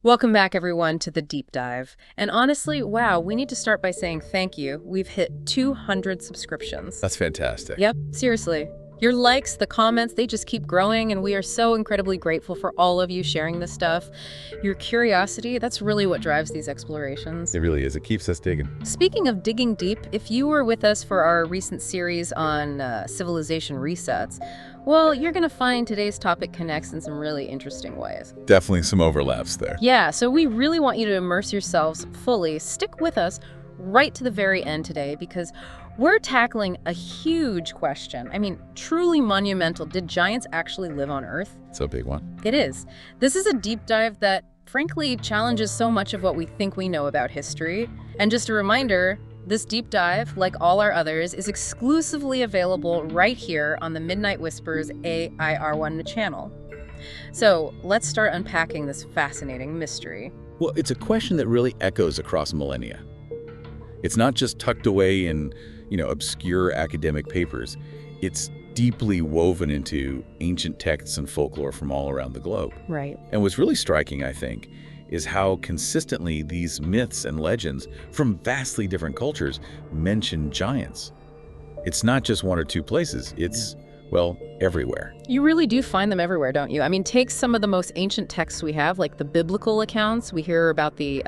Welcome back, everyone, to the deep dive. And honestly, wow, we need to start by saying thank you. We've hit 200 subscriptions. That's fantastic. Yep, seriously. Your likes, the comments, they just keep growing, and we are so incredibly grateful for all of you sharing this stuff. Your curiosity, that's really what drives these explorations. It really is. It keeps us digging. Speaking of digging deep, if you were with us for our recent series on civilization resets, well, you're going to find today's topic connects in some really interesting ways. Definitely some overlaps there. Yeah, so we really want you to immerse yourselves fully. Stick with us right to the very end today because we're tackling a huge question. I mean, truly monumental. Did giants actually live on Earth? It's a big one. It is. This is a deep dive that, frankly, challenges so much of what we think we know about history. And just a reminder, this deep dive, like all our others, is exclusively available right here on the Midnight Whispers AIR1 channel. So let's start unpacking this fascinating mystery. Well, it's a question that really echoes across millennia. It's not just tucked away in, obscure academic papers. It's deeply woven into ancient texts and folklore from all around the globe. Right. And what's really striking, I think, is how consistently these myths and legends from vastly different cultures mention giants. It's not just one or two places. It's, well, everywhere. You really do find them everywhere, don't you? I mean, take some of the most ancient texts we have, like the biblical accounts. We hear about the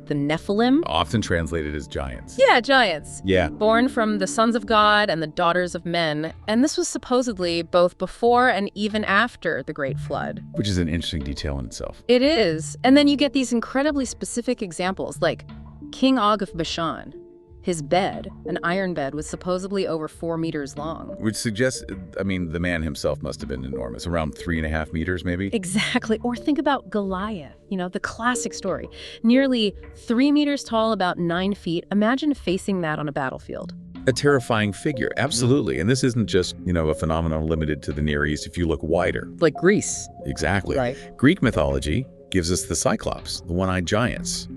Nephilim. Often translated as giants. Yeah, giants. Yeah. Born from the sons of God and the daughters of men. And this was supposedly both before and even after the Great Flood. Which is an interesting detail in itself. It is. And then you get these incredibly specific examples, like King Og of Bashan. His bed, an iron bed, was supposedly over 4 meters long. Which suggests, the man himself must have been enormous, around 3.5 meters maybe? Exactly. Or think about Goliath, the classic story. Nearly 3 meters tall, about 9 feet. Imagine facing that on a battlefield. A terrifying figure, absolutely. And this isn't just, a phenomenon limited to the Near East if you look wider. Like Greece. Exactly. Right. Greek mythology gives us the Cyclops, the one-eyed giants.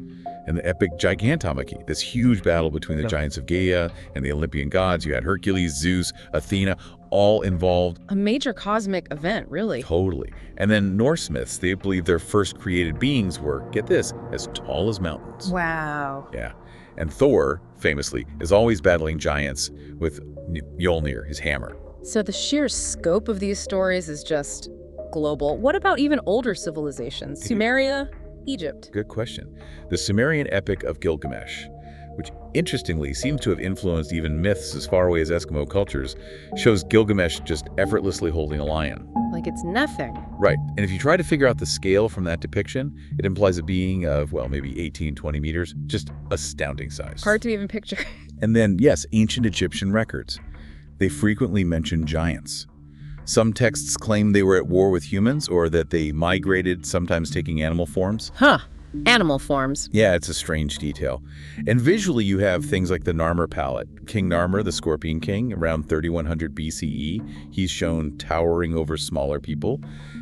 And the epic Gigantomachy, this huge battle between the giants of Gaia and the Olympian gods. You had Hercules, Zeus, Athena, all involved. A major cosmic event, really. Totally. And then Norse myths, they believe their first created beings were, get this, as tall as mountains. Wow. Yeah. And Thor, famously, is always battling giants with Mjolnir, his hammer. So the sheer scope of these stories is just global. What about even older civilizations? Sumeria? Egypt. Good question. The Sumerian epic of Gilgamesh, which interestingly seems to have influenced even myths as far away as Eskimo cultures, shows Gilgamesh just effortlessly holding a lion. Like it's nothing. Right. And if you try to figure out the scale from that depiction, it implies a being of, maybe 18, 20 meters, just astounding size. Hard to even picture. And then, yes, ancient Egyptian records. They frequently mention giants. Some texts claim they were at war with humans or that they migrated, sometimes taking animal forms. Huh. Animal forms. Yeah, it's a strange detail. And visually, you have things like the Narmer palette. King Narmer, the Scorpion King, around 3100 BCE, he's shown towering over smaller people.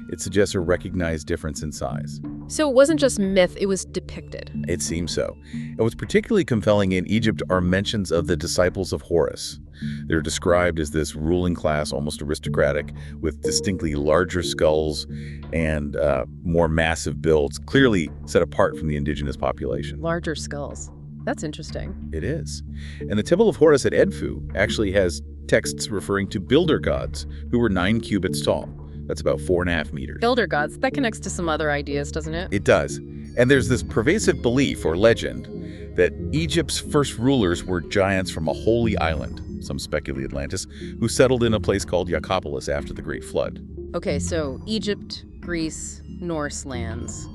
It suggests a recognized difference in size. So it wasn't just myth, it was depicted. It seems so. And what's particularly compelling in Egypt are mentions of the disciples of Horus. They're described as this ruling class, almost aristocratic, with distinctly larger skulls and more massive builds, clearly set apart from the indigenous population. Larger skulls. That's interesting. It is. And the Temple of Horus at Edfu actually has texts referring to builder gods who were 9 cubits tall. That's about 4.5 meters. Builder gods, that connects to some other ideas, doesn't it? It does. And there's this pervasive belief or legend that Egypt's first rulers were giants from a holy island, some speculate Atlantis, who settled in a place called Yakopolis after the Great Flood. Okay, so Egypt, Greece, Norse lands.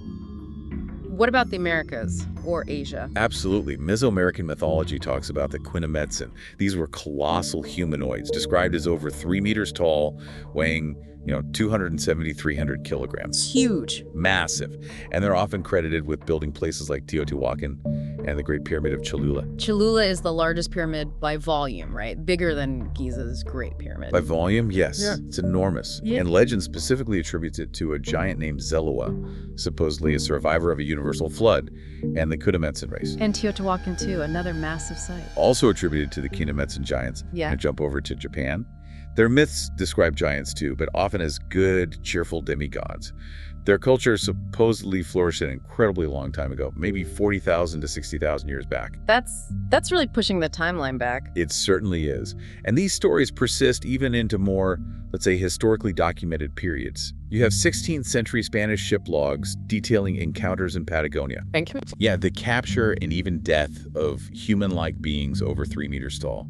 What about the Americas or Asia? Absolutely. Mesoamerican mythology talks about the Quinametsin. These were colossal humanoids, described as over 3 meters tall, weighing 270, 300 kilograms. Huge. Massive. And they're often credited with building places like Teotihuacan and the Great Pyramid of Cholula. Cholula is the largest pyramid by volume, right? Bigger than Giza's Great Pyramid. By volume, yes. Yeah. It's enormous. Yeah. And legend specifically attributes it to a giant named Zelua, supposedly a survivor of a universal flood, and the Kudametsin race. And Teotihuacan too, another massive site. Also attributed to the Kinametsin giants. Yeah. And jump over to Japan. Their myths describe giants too, but often as good, cheerful demigods. Their culture supposedly flourished an incredibly long time ago, maybe 40,000 to 60,000 years back. That's really pushing the timeline back. It certainly is. And these stories persist even into more, let's say, historically documented periods. You have 16th century Spanish ship logs detailing encounters in Patagonia. Yeah, the capture and even death of human-like beings over 3 meters tall,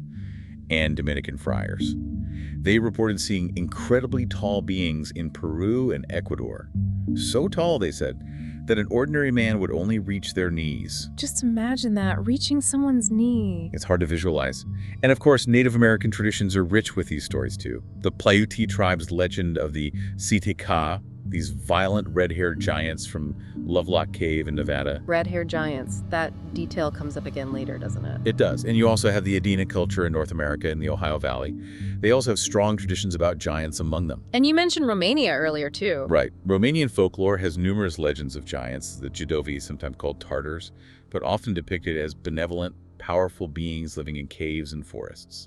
and Dominican friars. They reported seeing incredibly tall beings in Peru and Ecuador. So tall, they said, that an ordinary man would only reach their knees. Just imagine that, reaching someone's knee. It's hard to visualize. And of course, Native American traditions are rich with these stories too. The Paiute tribe's legend of the Sitka, these violent red-haired giants from Lovelock Cave in Nevada. Red-haired giants. That detail comes up again later, doesn't it? It does. And you also have the Adena culture in North America in the Ohio Valley. They also have strong traditions about giants among them. And you mentioned Romania earlier, too. Right. Romanian folklore has numerous legends of giants, the Judovi, sometimes called Tartars, but often depicted as benevolent, powerful beings living in caves and forests.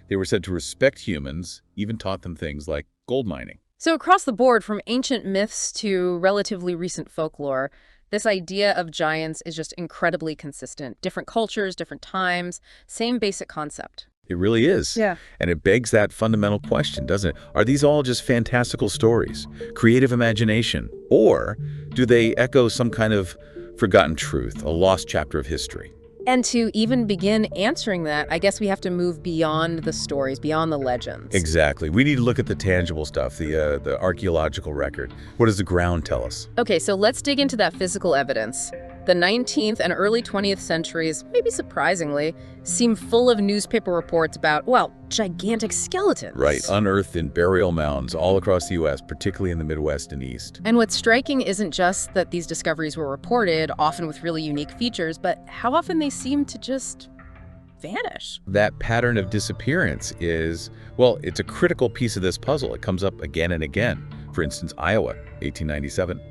They were said to respect humans, even taught them things like gold mining. So across the board, from ancient myths to relatively recent folklore, this idea of giants is just incredibly consistent. Different cultures, different times, same basic concept. It really is. Yeah. And it begs that fundamental question, doesn't it? Are these all just fantastical stories, creative imagination, or do they echo some kind of forgotten truth, a lost chapter of history? And to even begin answering that, I guess we have to move beyond the stories, beyond the legends. Exactly. We need to look at the tangible stuff, the archaeological record. What does the ground tell us? Okay, so let's dig into that physical evidence. The 19th and early 20th centuries, maybe surprisingly, seem full of newspaper reports about, well, gigantic skeletons. Right, unearthed in burial mounds all across the U.S., particularly in the Midwest and East. And what's striking isn't just that these discoveries were reported, often with really unique features, but how often they seem to just vanish. That pattern of disappearance is, well, it's a critical piece of this puzzle. It comes up again and again. For instance, Iowa, 1897.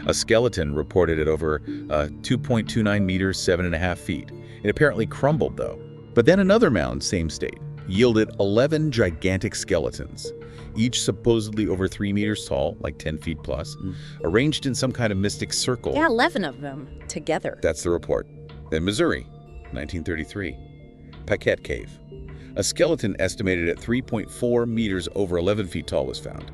A skeleton reported at over 2.29 meters, 7.5 feet. It apparently crumbled, though. But then another mound, same state, yielded 11 gigantic skeletons, each supposedly over 3 meters tall, like 10 feet plus, arranged in some kind of mystic circle. Yeah, 11 of them together. That's the report. Then Missouri, 1933. Paquette Cave. A skeleton estimated at 3.4 meters over 11 feet tall was found.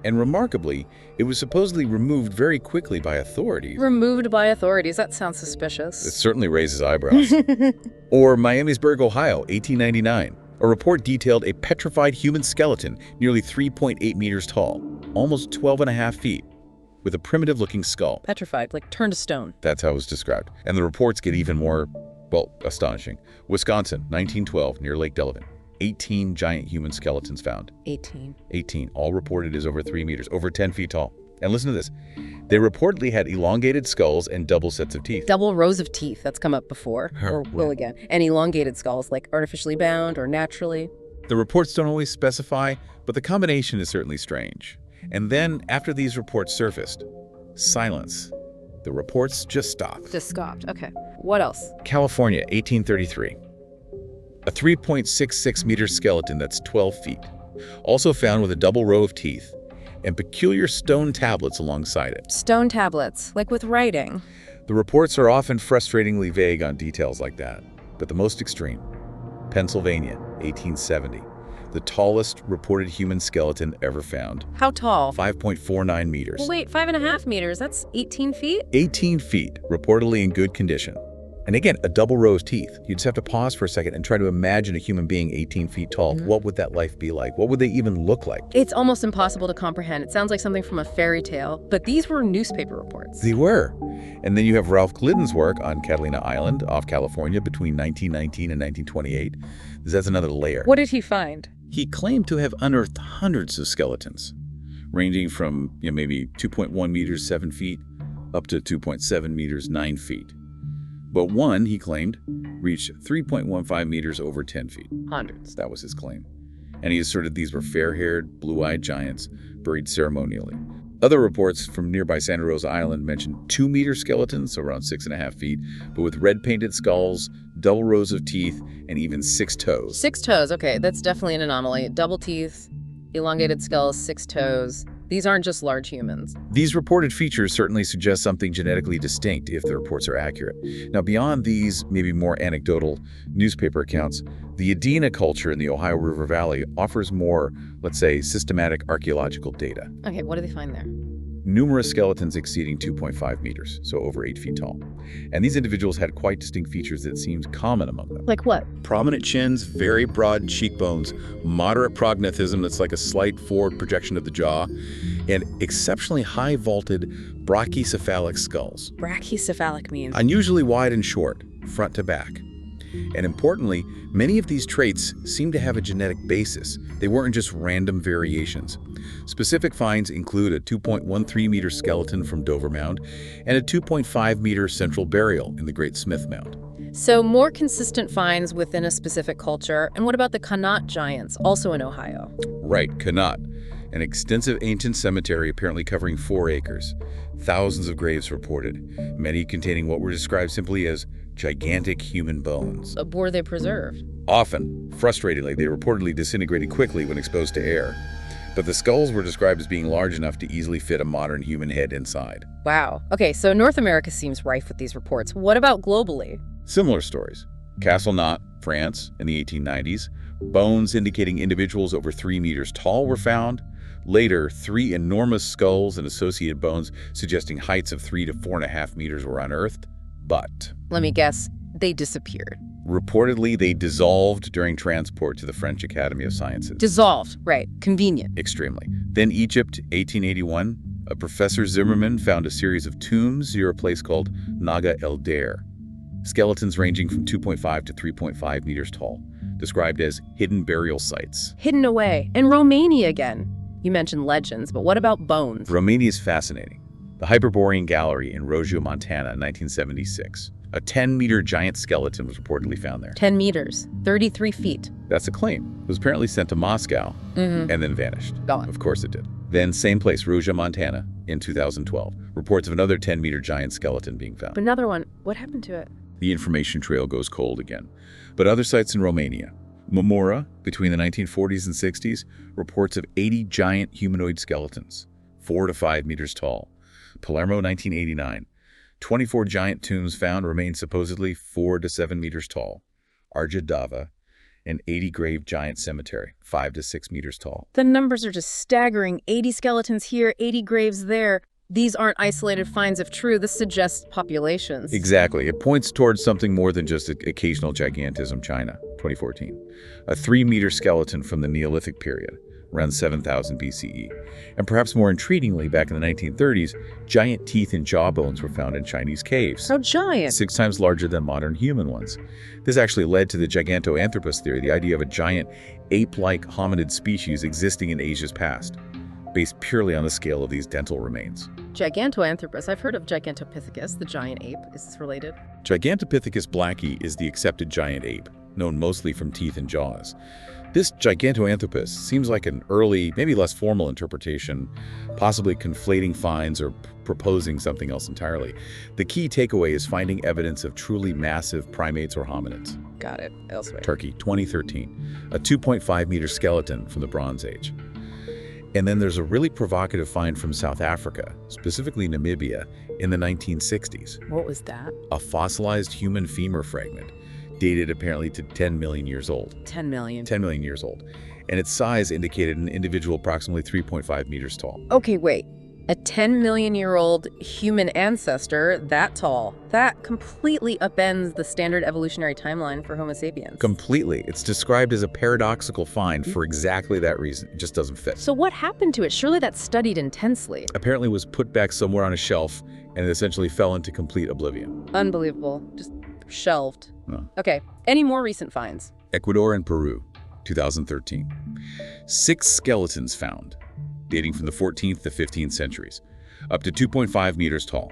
And remarkably, it was supposedly removed very quickly by authorities. Removed by authorities? That sounds suspicious. It certainly raises eyebrows. Or Miamisburg, Ohio, 1899. A report detailed a petrified human skeleton nearly 3.8 meters tall, almost 12.5 feet, with a primitive-looking skull. Petrified, like turned to stone. That's how it was described. And the reports get even more, well, astonishing. Wisconsin, 1912, near Lake Delavan. 18 giant human skeletons found. 18, all reported as over 3 meters, over 10 feet tall. And listen to this. They reportedly had elongated skulls and double sets of teeth. Double rows of teeth, that's come up before, or will again. And elongated skulls, like artificially bound or naturally. The reports don't always specify, but the combination is certainly strange. And then, after these reports surfaced, silence. The reports just stopped. Just stopped, okay. What else? California, 1833. A 3.66 meter skeleton that's 12 feet, also found with a double row of teeth and peculiar stone tablets alongside it. Stone tablets, like with writing. The reports are often frustratingly vague on details like that, but the most extreme, Pennsylvania, 1870. The tallest reported human skeleton ever found. How tall? 5.49 meters. Well, wait, 5.5 meters, that's 18 feet? 18 feet, reportedly in good condition. And again, a double row of teeth. You just have to pause for a second and try to imagine a human being 18 feet tall. What would that life be like? What would they even look like? It's almost impossible to comprehend. It sounds like something from a fairy tale, but these were newspaper reports. They were. And then you have Ralph Glidden's work on Catalina Island off California between 1919 and 1928. That's another layer. What did he find? He claimed to have unearthed hundreds of skeletons, ranging from maybe 2.1 meters, 7 feet, up to 2.7 meters, 9 feet. But one, he claimed, reached 3.15 meters over 10 feet. Hundreds. That was his claim. And he asserted these were fair-haired, blue-eyed giants buried ceremonially. Other reports from nearby Santa Rosa Island mentioned 2-meter skeletons, so around 6.5 feet, but with red-painted skulls, double rows of teeth, and even 6 toes. 6 toes, okay, that's definitely an anomaly. Double teeth, elongated skulls, 6 toes. These aren't just large humans. These reported features certainly suggest something genetically distinct if the reports are accurate. Now, beyond these, maybe more anecdotal newspaper accounts, the Adena culture in the Ohio River Valley offers more, let's say, systematic archaeological data. Okay, what do they find there? Numerous skeletons exceeding 2.5 meters, so over 8 feet tall. And these individuals had quite distinct features that seemed common among them. Like what? Prominent chins, very broad cheekbones, moderate prognathism that's like a slight forward projection of the jaw, and exceptionally high vaulted brachycephalic skulls. Brachycephalic means? Unusually wide and short, front to back. And importantly, many of these traits seem to have a genetic basis. They weren't just random variations. Specific finds include a 2.13-meter skeleton from Dover Mound and a 2.5-meter central burial in the Great Smith Mound. So more consistent finds within a specific culture. And what about the Connaught giants, also in Ohio? Right, Connaught, an extensive ancient cemetery apparently covering 4 acres. Thousands of graves reported, many containing what were described simply as gigantic human bones. Were they preserved? Often, frustratingly, they reportedly disintegrated quickly when exposed to air. But the skulls were described as being large enough to easily fit a modern human head inside. Wow. Okay, so North America seems rife with these reports. What about globally? Similar stories. Castle Knot, France, in the 1890s. Bones indicating individuals over 3 meters tall were found. Later, 3 enormous skulls and associated bones suggesting heights of 3 to 4.5 meters were unearthed. But let me guess, they disappeared. Reportedly, they dissolved during transport to the French Academy of Sciences. Dissolved, right. Convenient. Extremely. Then Egypt, 1881. A Professor Zimmerman found a series of tombs near a place called Naga El Deir. Skeletons ranging from 2.5 to 3.5 meters tall, described as hidden burial sites. Hidden away. And Romania again. You mentioned legends, but what about bones? Romania is fascinating. The Hyperborean Gallery in Roggio, Montana, 1976. A 10-meter giant skeleton was reportedly found there. 10 meters, 33 feet. That's a claim. It was apparently sent to Moscow and then vanished. Gone. Of course it did. Then same place, Roggio, Montana, in 2012. Reports of another 10-meter giant skeleton being found. Another one. What happened to it? The information trail goes cold again. But other sites in Romania. Marmora, between the 1940s and 60s, reports of 80 giant humanoid skeletons, 4 to 5 meters tall. Palermo, 1989. 24 giant tombs found remain supposedly 4 to 7 meters tall. Arjadava, an 80-grave giant cemetery, 5 to 6 meters tall. The numbers are just staggering. 80 skeletons here, 80 graves there. These aren't isolated finds if true. This suggests populations. Exactly. It points towards something more than just occasional gigantism. China, 2014. A 3-meter skeleton from the Neolithic period, around 7,000 BCE. And perhaps more intriguingly, back in the 1930s, giant teeth and jawbones were found in Chinese caves. How giant? 6 times larger than modern human ones. This actually led to the Gigantoanthropus theory, the idea of a giant ape-like hominid species existing in Asia's past, based purely on the scale of these dental remains. Gigantoanthropus. I've heard of Gigantopithecus, the giant ape. Is this related? Gigantopithecus blacki is the accepted giant ape, known mostly from teeth and jaws. This Gigantoanthropus seems like an early, maybe less formal interpretation, possibly conflating finds or proposing something else entirely. The key takeaway is finding evidence of truly massive primates or hominids. Got it. Elsewhere. Turkey, 2013. A 2.5-meter skeleton from the Bronze Age. And then there's a really provocative find from South Africa, specifically Namibia, in the 1960s. What was that? A fossilized human femur fragment, dated apparently to 10 million years old. 10 million. 10 million years old. And its size indicated an individual approximately 3.5 meters tall. Okay, wait. A 10-million-year-old human ancestor that tall. That completely upends the standard evolutionary timeline for Homo sapiens. Completely. It's described as a paradoxical find for exactly that reason. It just doesn't fit. So what happened to it? Surely that's studied intensely. Apparently it was put back somewhere on a shelf and it essentially fell into complete oblivion. Unbelievable. Just shelved. No. Okay. Any more recent finds? Ecuador and Peru, 2013. 6 skeletons found, dating from the 14th to 15th centuries, up to 2.5 meters tall.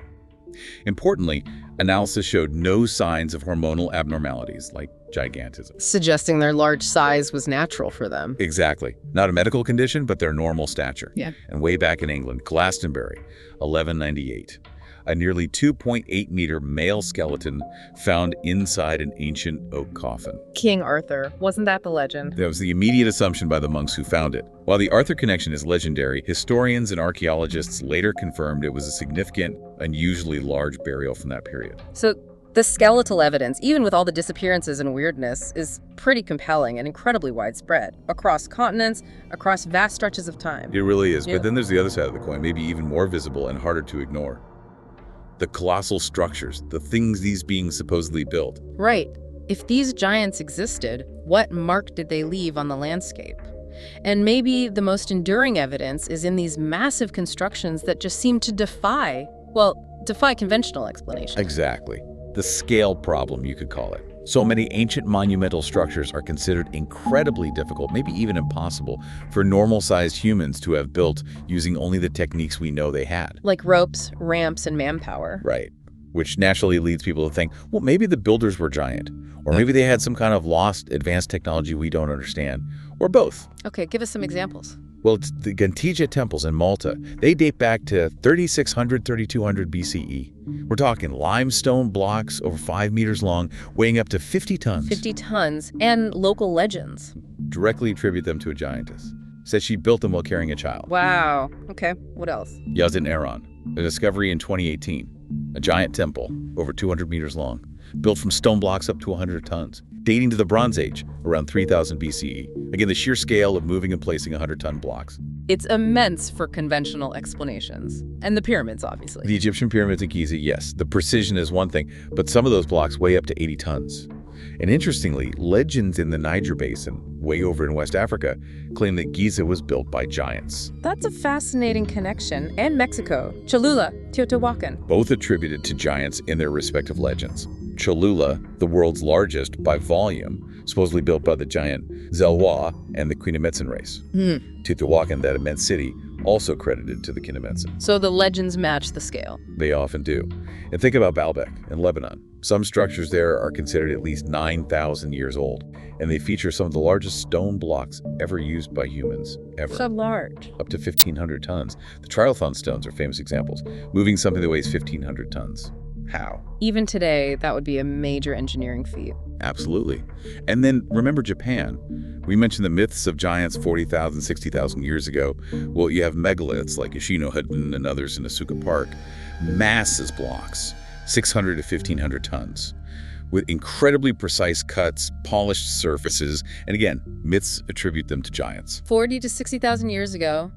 Importantly, analysis showed no signs of hormonal abnormalities like gigantism. Suggesting their large size was natural for them. Exactly. Not a medical condition, but their normal stature. Yeah. And way back in England, Glastonbury, 1198. a nearly 2.8-meter male skeleton found inside an ancient oak coffin. King Arthur. Wasn't that the legend? That was the immediate assumption by the monks who found it. While the Arthur connection is legendary, historians and archaeologists later confirmed it was a significant, unusually large burial from that period. So the skeletal evidence, even with all the disappearances and weirdness, is pretty compelling and incredibly widespread across continents, across vast stretches of time. It really is. Yeah. But then there's the other side of the coin, maybe even more visible and harder to ignore. The colossal structures, the things these beings supposedly built. Right. If these giants existed, what mark did they leave on the landscape? And maybe the most enduring evidence is in these massive constructions that just seem to defy conventional explanations. Exactly. The scale problem, you could call it. So many ancient monumental structures are considered incredibly difficult, maybe even impossible, for normal-sized humans to have built using only the techniques we know they had. Like ropes, ramps, and manpower. Right. Which naturally leads people to think, well, maybe the builders were giant, or maybe they had some kind of lost advanced technology we don't understand, or both. Okay, give us some examples. Well, it's the Gantija temples in Malta. They date back to 3600, 3200 BCE. We're talking limestone blocks over 5 meters long, weighing up to 50 tons. 50 tons, and local legends. Directly attribute them to a giantess. Says she built them while carrying a child. Wow. Okay, what else? Yazd Aaron, a discovery in 2018. A giant temple, over 200 meters long, built from stone blocks up to 100 tons, dating to the Bronze Age, around 3000 BCE. Again, the sheer scale of moving and placing 100-ton blocks. It's immense for conventional explanations. And the pyramids, obviously. The Egyptian pyramids at Giza, yes. The precision is one thing, but some of those blocks weigh up to 80 tons. And interestingly, legends in the Niger Basin, way over in West Africa, claim that Giza was built by giants. That's a fascinating connection. And Mexico, Cholula, Teotihuacan. Both attributed to giants in their respective legends. Cholula, the world's largest by volume, supposedly built by the giant Zelwa and the Quinametsen race. Teotihuacan, that immense city, also credited to the Quinametsen. So the legends match the scale. They often do. And think about Baalbek in Lebanon. Some structures there are considered at least 9,000 years old, and they feature some of the largest stone blocks ever used by humans, ever. So large. Up to 1,500 tons. The Trilithon stones are famous examples, moving something that weighs 1,500 tons. How? Even today, that would be a major engineering feat. Absolutely. And then remember Japan. We mentioned the myths of giants 40,000, 60,000 years ago. Well, you have megaliths like Yoshino-Hudon and others in Asuka Park. Massive blocks, 600 to 1,500 tons, with incredibly precise cuts, polished surfaces, and again, myths attribute them to giants. 40 to 60,000 years ago,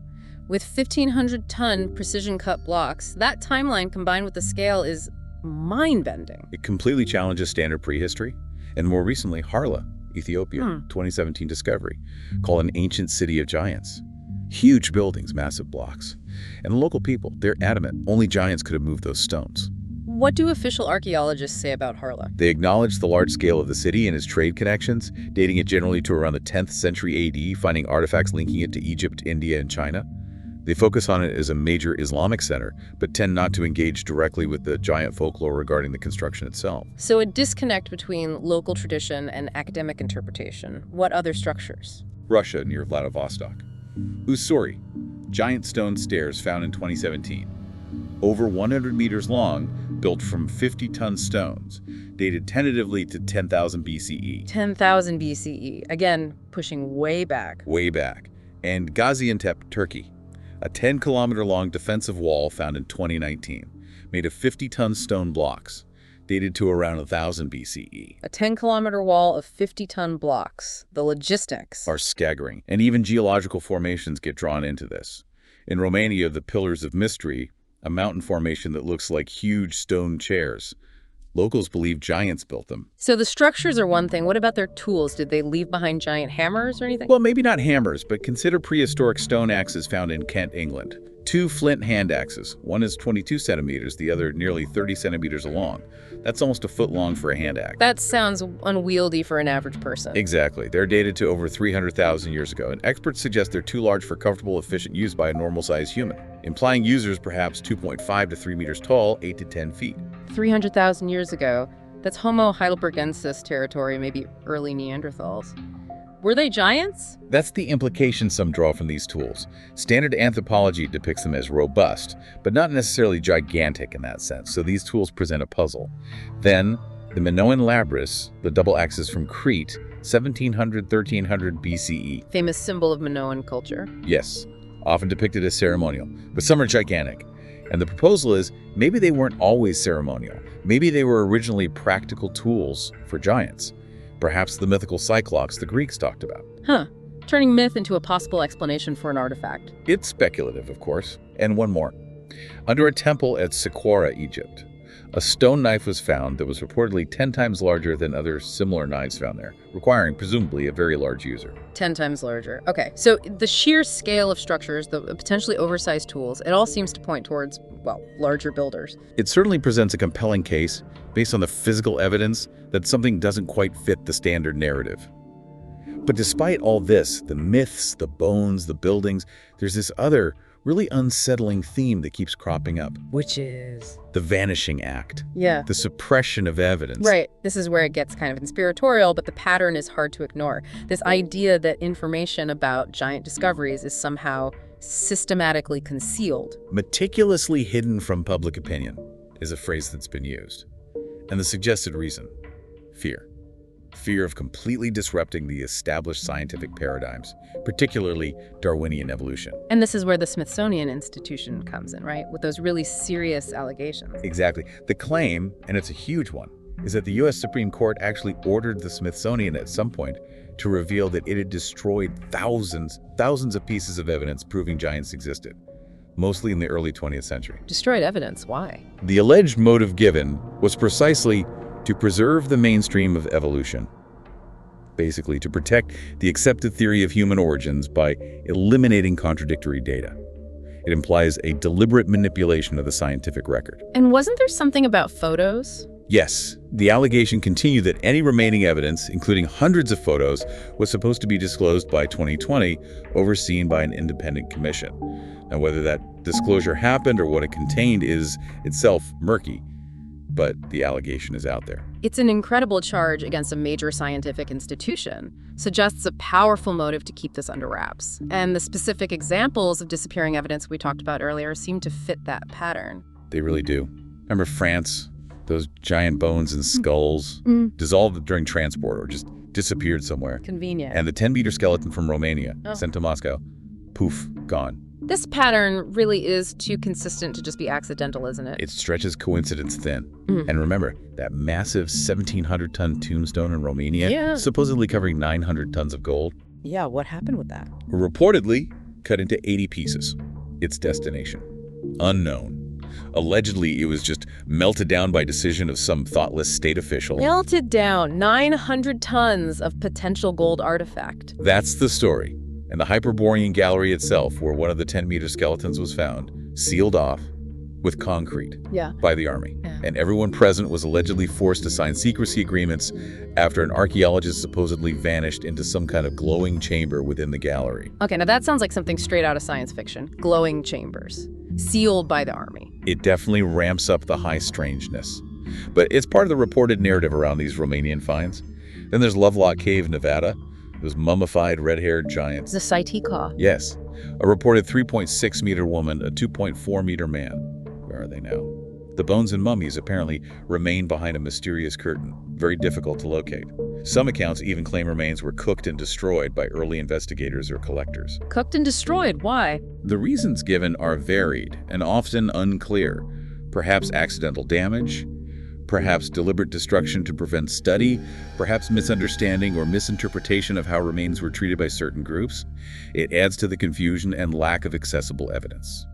with 1,500-ton precision-cut blocks, that timeline combined with the scale is mind-bending. It completely challenges standard prehistory. And more recently, Harla, Ethiopia, 2017 discovery, called an ancient city of giants. Huge buildings, massive blocks. And the local people, they're adamant only giants could have moved those stones. What do official archaeologists say about Harla? They acknowledge the large scale of the city and its trade connections, dating it generally to around the 10th century AD, finding artifacts linking it to Egypt, India, and China. They focus on it as a major Islamic center, but tend not to engage directly with the giant folklore regarding the construction itself. So a disconnect between local tradition and academic interpretation. What other structures? Russia, near Vladivostok. Ussuri, giant stone stairs found in 2017. Over 100 meters long, built from 50-ton stones, dated tentatively to 10,000 BCE. 10,000 BCE. Again, pushing way back. Way back. And Gaziantep, Turkey. A 10-kilometer-long defensive wall found in 2019, made of 50-ton stone blocks, dated to around 1000 BCE. A 10-kilometer wall of 50-ton blocks. The logistics are staggering, and even geological formations get drawn into this. In Romania, the Pillars of Mystery, a mountain formation that looks like huge stone chairs. Locals believe giants built them. So the structures are one thing. What about their tools? Did they leave behind giant hammers or anything? Well, maybe not hammers, but consider prehistoric stone axes found in Kent, England. 2 flint hand axes. One is 22 centimeters, the other nearly 30 centimeters long. That's almost a foot long for a hand axe. That sounds unwieldy for an average person. Exactly. They're dated to over 300,000 years ago, and experts suggest they're too large for comfortable, efficient use by a normal-sized human, implying users perhaps 2.5 to 3 meters tall, 8 to 10 feet. 300,000 years ago, that's Homo heidelbergensis territory, maybe early Neanderthals. Were they giants? That's the implication some draw from these tools. Standard anthropology depicts them as robust, but not necessarily gigantic in that sense, so these tools present a puzzle. Then, the Minoan labrys, the double axes from Crete, 1700-1300 BCE. Famous symbol of Minoan culture. Yes, often depicted as ceremonial, but some are gigantic. And the proposal is, maybe they weren't always ceremonial. Maybe they were originally practical tools for giants. Perhaps the mythical cyclops the Greeks talked about. Huh. Turning myth into a possible explanation for an artifact. It's speculative, of course. And one more. Under a temple at Saqqara, Egypt, a stone knife was found that was reportedly 10 times larger than other similar knives found there, requiring presumably a very large user. 10 times larger. Okay, so the sheer scale of structures, the potentially oversized tools, it all seems to point towards, well, larger builders. It certainly presents a compelling case, based on the physical evidence, that something doesn't quite fit the standard narrative. But despite all this, the myths, the bones, the buildings, there's this other, really unsettling theme that keeps cropping up. Which is? The vanishing act. Yeah. The suppression of evidence. Right. This is where it gets kind of conspiratorial, but the pattern is hard to ignore. This idea that information about giant discoveries is somehow systematically concealed. Meticulously hidden from public opinion is a phrase that's been used. And the suggested reason? Fear. Fear of completely disrupting the established scientific paradigms, particularly Darwinian evolution. And this is where the Smithsonian Institution comes in, right? With those really serious allegations. Exactly. The claim, and it's a huge one, is that the U.S. Supreme Court actually ordered the Smithsonian at some point to reveal that it had destroyed thousands of pieces of evidence proving giants existed, mostly in the early 20th century. Destroyed evidence, why? The alleged motive given was precisely to preserve the mainstream of evolution, basically to protect the accepted theory of human origins by eliminating contradictory data. It implies a deliberate manipulation of the scientific record. And wasn't there something about photos? Yes, the allegation continued that any remaining evidence, including hundreds of photos, was supposed to be disclosed by 2020, overseen by an independent commission. Now, whether that disclosure happened or what it contained is itself murky, but the allegation is out there. It's an incredible charge against a major scientific institution, suggests a powerful motive to keep this under wraps. And the specific examples of disappearing evidence we talked about earlier seem to fit that pattern. They really do. Remember France? Those giant bones and skulls dissolved during transport or just disappeared somewhere. Convenient. And the 10-meter skeleton from Romania, sent to Moscow, poof, gone. This pattern really is too consistent to just be accidental, isn't it? It stretches coincidence thin. And remember, that massive 1,700-ton tombstone in Romania, supposedly covering 900 tons of gold? Yeah, what happened with that? Reportedly cut into 80 pieces. Its destination? Unknown. Allegedly, it was just melted down by decision of some thoughtless state official. Melted down 900 tons of potential gold artifact. That's the story. And the Hyperborean gallery itself, where one of the 10-meter skeletons was found, sealed off with concrete by the army. And everyone present was allegedly forced to sign secrecy agreements after an archaeologist supposedly vanished into some kind of glowing chamber within the gallery. Okay, now that sounds like something straight out of science fiction. Glowing chambers. Sealed by the army. It definitely ramps up the high strangeness. But it's part of the reported narrative around these Romanian finds. Then there's Lovelock Cave, Nevada. Those mummified red-haired giants. The Sitika. Yes. A reported 3.6-meter woman, a 2.4-meter man. Where are they now? The bones and mummies apparently remain behind a mysterious curtain, very difficult to locate. Some accounts even claim remains were cooked and destroyed by early investigators or collectors. Cooked and destroyed? Why? The reasons given are varied and often unclear. Perhaps accidental damage, perhaps deliberate destruction to prevent study, perhaps misunderstanding or misinterpretation of how remains were treated by certain groups. It adds to the confusion and lack of accessible evidence.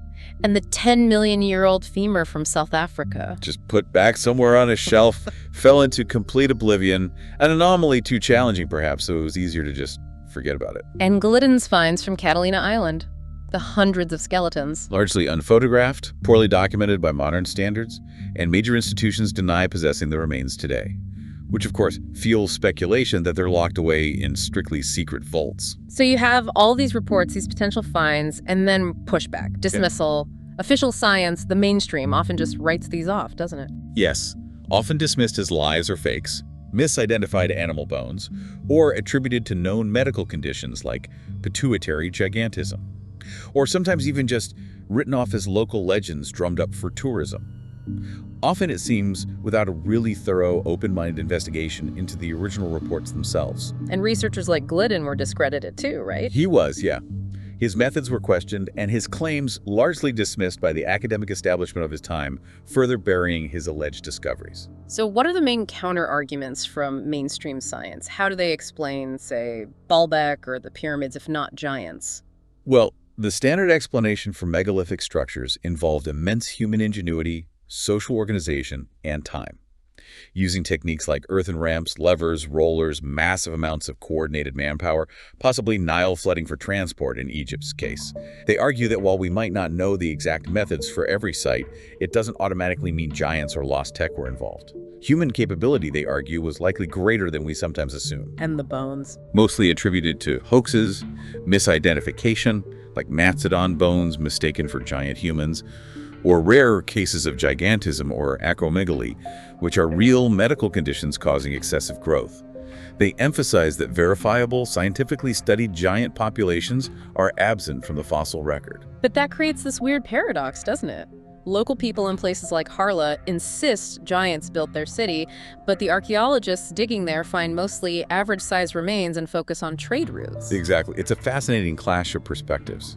And the 10-million-year-old femur from South Africa. Just put back somewhere on a shelf, fell into complete oblivion, an anomaly too challenging perhaps, so it was easier to just forget about it. And Gliddon's finds from Catalina Island. The hundreds of skeletons. Largely unphotographed, poorly documented by modern standards, and major institutions deny possessing the remains today. Which, of course, fuels speculation that they're locked away in strictly secret vaults. So you have all these reports, these potential finds, and then pushback, dismissal. Official science, the mainstream, often just writes these off, doesn't it? Yes, often dismissed as lies or fakes, misidentified animal bones, or attributed to known medical conditions like pituitary gigantism, or sometimes even just written off as local legends drummed up for tourism. Often it seems without a really thorough, open-minded investigation into the original reports themselves. And researchers like Glidden were discredited too, right? He was, yeah. His methods were questioned and his claims largely dismissed by the academic establishment of his time, further burying his alleged discoveries. So what are the main counter-arguments from mainstream science? How do they explain, say, Baalbek or the pyramids, if not giants? Well, the standard explanation for megalithic structures involved immense human ingenuity, social organization, and time. Using techniques like earthen ramps, levers, rollers, massive amounts of coordinated manpower, possibly Nile flooding for transport in Egypt's case. They argue that while we might not know the exact methods for every site, it doesn't automatically mean giants or lost tech were involved. Human capability, they argue, was likely greater than we sometimes assume. And the bones. Mostly attributed to hoaxes, misidentification, like mastodon bones mistaken for giant humans, or rare cases of gigantism or acromegaly, which are real medical conditions causing excessive growth. They emphasize that verifiable, scientifically studied giant populations are absent from the fossil record. But that creates this weird paradox, doesn't it? Local people in places like Harla insist giants built their city, but the archaeologists digging there find mostly average-sized remains and focus on trade routes. Exactly. It's a fascinating clash of perspectives.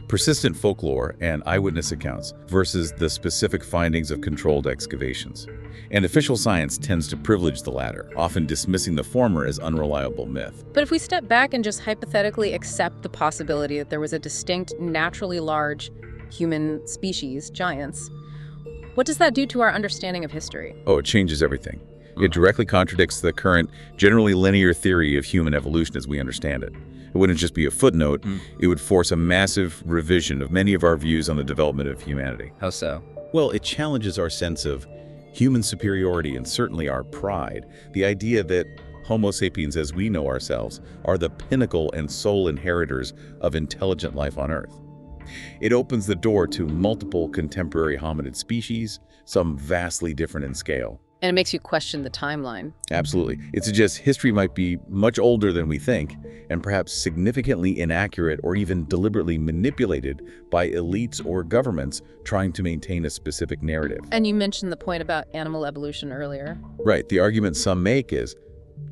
Persistent folklore and eyewitness accounts versus the specific findings of controlled excavations. And official science tends to privilege the latter, often dismissing the former as unreliable myth. But if we step back and just hypothetically accept the possibility that there was a distinct, naturally large human species, giants, what does that do to our understanding of history? Oh, it changes everything. It directly contradicts the current, generally linear theory of human evolution as we understand it. It wouldn't just be a footnote, it would force a massive revision of many of our views on the development of humanity. How so? Well, it challenges our sense of human superiority and certainly our pride. The idea that Homo sapiens, as we know ourselves, are the pinnacle and sole inheritors of intelligent life on Earth. It opens the door to multiple contemporary hominid species, some vastly different in scale. And it makes you question the timeline. Absolutely. It suggests history might be much older than we think, and perhaps significantly inaccurate or even deliberately manipulated by elites or governments trying to maintain a specific narrative. And you mentioned the point about animal evolution earlier. Right. The argument some make is,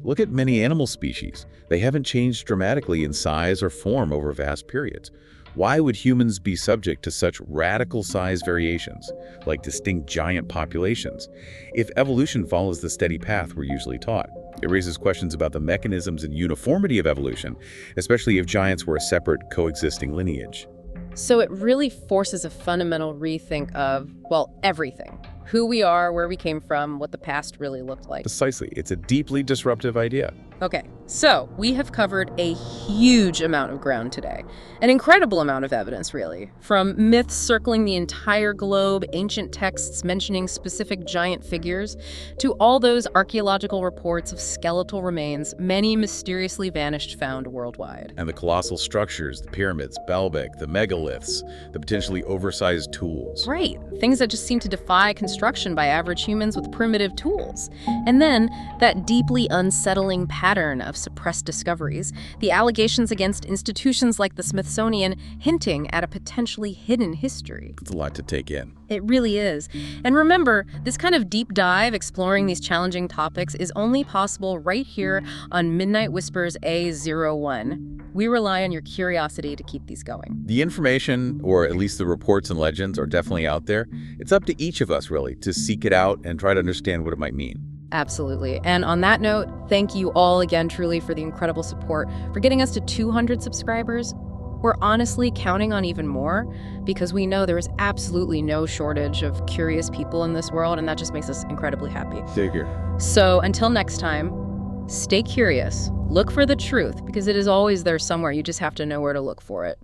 look at many animal species. They haven't changed dramatically in size or form over vast periods. Why would humans be subject to such radical size variations, like distinct giant populations, if evolution follows the steady path we're usually taught? It raises questions about the mechanisms and uniformity of evolution, especially if giants were a separate, coexisting lineage. So it really forces a fundamental rethink of, well, everything. Who we are, where we came from, what the past really looked like. Precisely. It's a deeply disruptive idea. Okay, so we have covered a huge amount of ground today. An incredible amount of evidence, really. From myths circling the entire globe, ancient texts mentioning specific giant figures, to all those archaeological reports of skeletal remains, many mysteriously vanished found worldwide. And the colossal structures, the pyramids, Baalbek, the megaliths, the potentially oversized tools. Right, things that just seem to defy construction by average humans with primitive tools. And then, that deeply unsettling pattern of suppressed discoveries, the allegations against institutions like the Smithsonian hinting at a potentially hidden history. It's a lot to take in. It really is. And remember, this kind of deep dive exploring these challenging topics is only possible right here on Midnight Whispers A01. We rely on your curiosity to keep these going. The information, or at least the reports and legends, are definitely out there. It's up to each of us, really, to seek it out and try to understand what it might mean. Absolutely. And on that note, thank you all again truly for the incredible support, for getting us to 200 subscribers. We're honestly counting on even more because we know there is absolutely no shortage of curious people in this world, and that just makes us incredibly happy. Figure. So until next time, stay curious, look for the truth, because it is always there somewhere. You just have to know where to look for it.